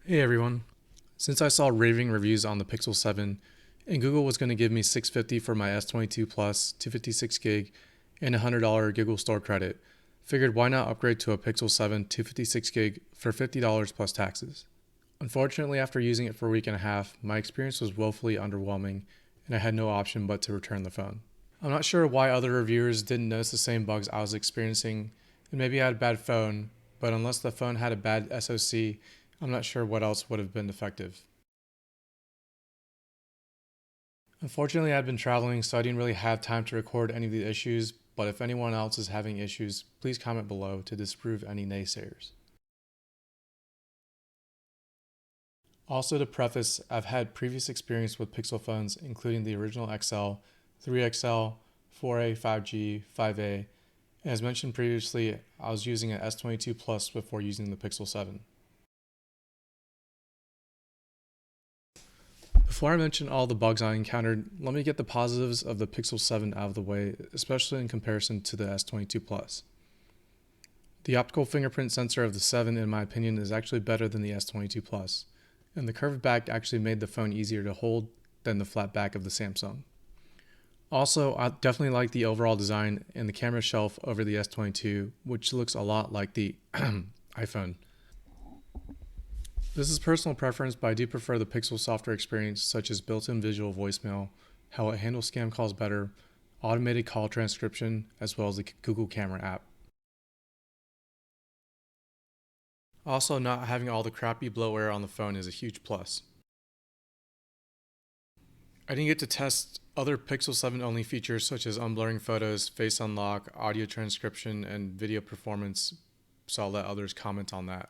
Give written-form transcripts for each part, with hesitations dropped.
Hey everyone. Since I saw raving reviews on the Pixel 7 and Google was going to give me $650 for my S22 Plus, 256 gig, and $100 Google Store credit, figured why not upgrade to a Pixel 7 256 gig for $50 plus taxes. Unfortunately, after using it for a week and a half, my experience was woefully underwhelming and I had no option but to return the phone. I'm not sure why other reviewers didn't notice the same bugs I was experiencing, and maybe I had a bad phone, but unless the phone had a bad SoC, I'm not sure what else would have been effective. Unfortunately, I'd been traveling, so I didn't really have time to record any of the issues, but if anyone else is having issues, please comment below to disprove any naysayers. Also, to preface, I've had previous experience with Pixel phones, including the original XL, 3XL, 4A, 5G, 5A, and as mentioned previously, I was using an S22 Plus before using the Pixel 7. Before I mention all the bugs I encountered, let me get the positives of the Pixel 7 out of the way, especially in comparison to the S22 Plus. The optical fingerprint sensor of the 7, in my opinion, is actually better than the S22 Plus, and the curved back actually made the phone easier to hold than the flat back of the Samsung. Also, I definitely like the overall design and the camera shelf over the S22, which looks a lot like the iPhone. This is personal preference, but I do prefer the Pixel software experience, such as built-in visual voicemail, how it handles scam calls better, automated call transcription, as well as the Google Camera app. Also, not having all the crappy bloatware on the phone is a huge plus. I didn't get to test other Pixel 7 only features such as unblurring photos, face unlock, audio transcription, and video performance, so I'll let others comment on that.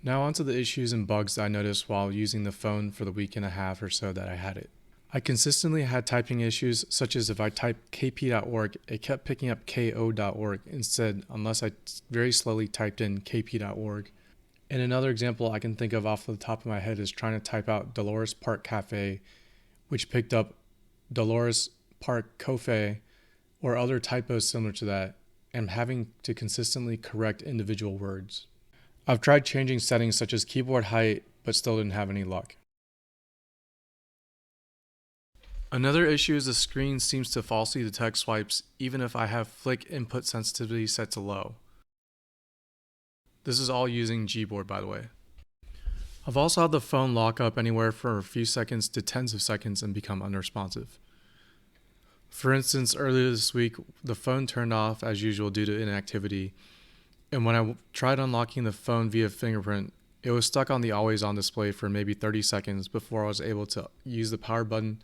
Now onto the issues and bugs that I noticed while using the phone for the week and a half or so that I had it. I consistently had typing issues, such as if I typed kp.org, it kept picking up ko.org instead, unless I very slowly typed in kp.org. And another example I can think of off the top of my head is trying to type out Dolores Park Cafe, which picked up Dolores Park Cofe, or other typos similar to that, and having to consistently correct individual words. I've tried changing settings such as keyboard height, but still didn't have any luck. Another issue is the screen seems to falsely detect swipes even if I have flick input sensitivity set to low. This is all using Gboard, by the way. I've also had the phone lock up anywhere for a few seconds to tens of seconds and become unresponsive. For instance, earlier this week, the phone turned off as usual due to inactivity, and when I tried unlocking the phone via fingerprint, it was stuck on the always on display for maybe 30 seconds before I was able to use the power button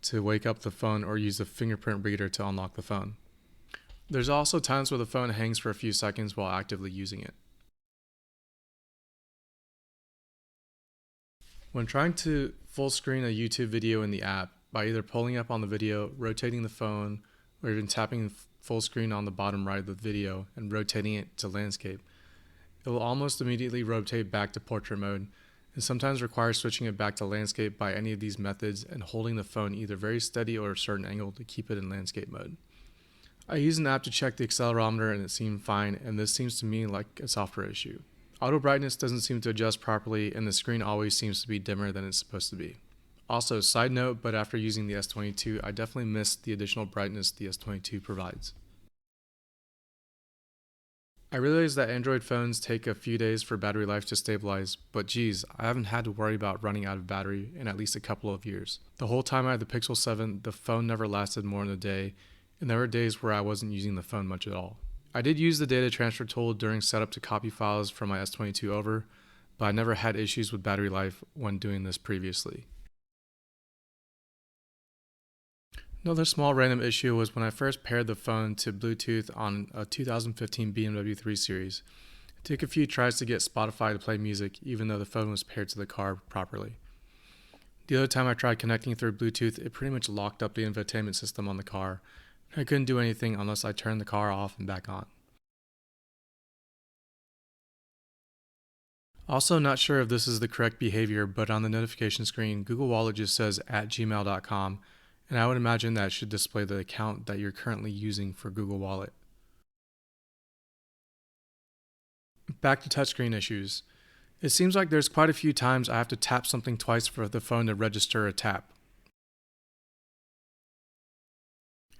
to wake up the phone or use the fingerprint reader to unlock the phone. There's also times where the phone hangs for a few seconds while actively using it. When trying to full screen a YouTube video in the app, by either pulling up on the video, rotating the phone, or even tapping full screen on the bottom right of the video and rotating it to landscape, it will almost immediately rotate back to portrait mode, and sometimes requires switching it back to landscape by any of these methods and holding the phone either very steady or a certain angle to keep it in landscape mode. I used an app to check the accelerometer and it seemed fine, and this seems to me like a software issue. Auto brightness doesn't seem to adjust properly, and the screen always seems to be dimmer than it's supposed to be. Also, side note, but after using the S22, I definitely missed the additional brightness the S22 provides. I realize that Android phones take a few days for battery life to stabilize, but geez, I haven't had to worry about running out of battery in at least a couple of years. The whole time I had the Pixel 7, the phone never lasted more than a day, and there were days where I wasn't using the phone much at all. I did use the data transfer tool during setup to copy files from my S22 over, but I never had issues with battery life when doing this previously. Another small random issue was when I first paired the phone to Bluetooth on a 2015 BMW 3 Series. It took a few tries to get Spotify to play music, even though the phone was paired to the car properly. The other time I tried connecting through Bluetooth, it pretty much locked up the infotainment system on the car. I couldn't do anything unless I turned the car off and back on. Also, not sure if this is the correct behavior, but on the notification screen, Google Wallet just says @gmail.com, and I would imagine that should display the account that you're currently using for Google Wallet. Back to touchscreen issues. It seems like there's quite a few times I have to tap something twice for the phone to register a tap.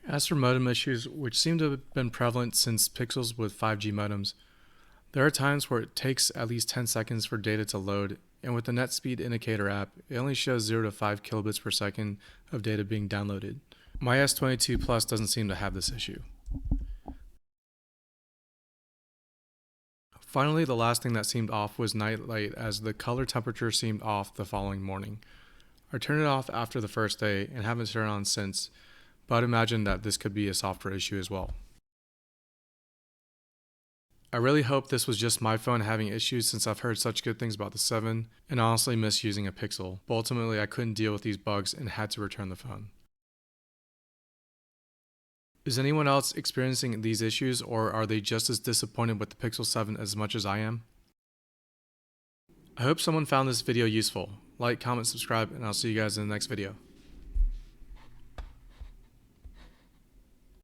As for modem issues, which seem to have been prevalent since Pixels with 5G modems, there are times where it takes at least 10 seconds for data to load, and with the Net Speed Indicator app, it only shows 0 to 5 kilobits per second of data being downloaded. My S22 Plus doesn't seem to have this issue. Finally, the last thing that seemed off was night light, as the color temperature seemed off the following morning. I turned it off after the first day and haven't turned it on since, but I'd imagine that this could be a software issue as well. I really hope this was just my phone having issues, since I've heard such good things about the 7 and honestly miss using a Pixel, but ultimately I couldn't deal with these bugs and had to return the phone. Is anyone else experiencing these issues, or are they just as disappointed with the Pixel 7 as much as I am? I hope someone found this video useful. Like, comment, subscribe, and I'll see you guys in the next video.